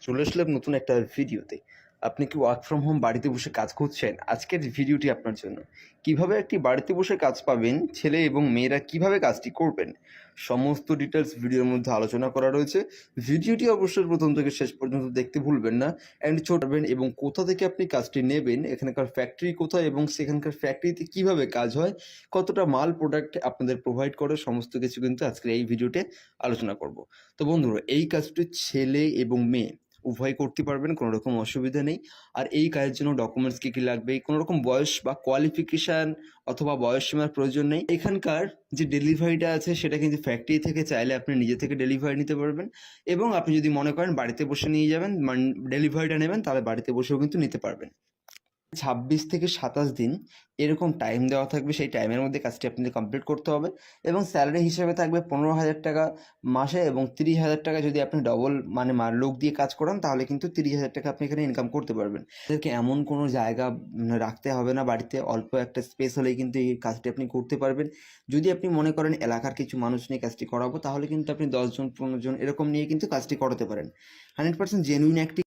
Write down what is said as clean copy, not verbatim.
চলে আসলাম নতুন একটা ভিডিওতে। আপনি কি ওয়ার্ক ফ্রম হোম বাড়িতে বসে কাজ খুঁজছেন? আজকের ভিডিওটি আপনার জন্য। কিভাবে একটি বাড়িতে বসে কাজ পাবেন, ছেলে এবং মেয়েরা কিভাবে কাজটি করবেন, সমস্ত ডিটেইলস ভিডিওর মধ্যে আলোচনা করা রয়েছে। ভিডিওটি অবশ্যই প্রথম থেকে শেষ পর্যন্ত দেখতে ভুলবেন না। অ্যান্ড ছোটবেন এবং কোথা থেকে আপনি কাজটি নেবেন, এখানকার ফ্যাক্টরি কোথায় এবং সেখানকার ফ্যাক্টরিতে কিভাবে কাজ হয়, কতটা মাল প্রোডাক্ট আপনাদের প্রোভাইড করে, সমস্ত কিছু কিন্তু আজকের এই ভিডিওতে আলোচনা করব। তো বন্ধুরা, এই কাজটি ছেলে এবং মেয়ে উভয় করতে পারবেন, কোনো রকম অসুবিধা নেই। আর এই কাজের জন্য ডকুমেন্টস কী কী লাগবে, কোনো রকম বয়স বা কোয়ালিফিকেশান অথবা বয়সসীমার প্রয়োজন নেই। এখানকার যে ডেলিভারিটা আছে সেটা কিন্তু ফ্যাক্টরি থেকে চাইলে আপনি নিজে থেকে ডেলিভারি নিতে পারবেন, এবং আপনি যদি মনে করেন বাড়িতে বসে নিয়ে যাবেন, ডেলিভারিটা নেবেন, তাহলে বাড়িতে বসেও কিন্তু নিতে পারবেন। 26 থেকে 27 দিন এরকম টাইম দেওয়া থাকবে। সেই টাইমের মধ্যে কাজটি আপনাদের কমপ্লিট করতে হবে, এবং স্যালারি হিসেবে থাকবে 15,000 টাকা মাসে, এবং 30,000 টাকা যদি আপনি ডবল মানে লোক দিয়ে কাজ করান তাহলে কিন্তু 30,000 টাকা আপনি এখানে ইনকাম করতে পারবেন। এদেরকে এমন কোনো জায়গা রাখতে হবে না বাড়িতে, অল্প একটা স্পেস হলেই কিন্তু এই কাজটি আপনি করতে পারবেন। যদি আপনি মনে করেন এলাকার কিছু মানুষ নিয়ে কাজটি করাবো, তাহলে কিন্তু আপনি 10 জন 15 জন এরকম নিয়ে কিন্তু কাজটি করাতে পারেন। 100% জেনুইন একটি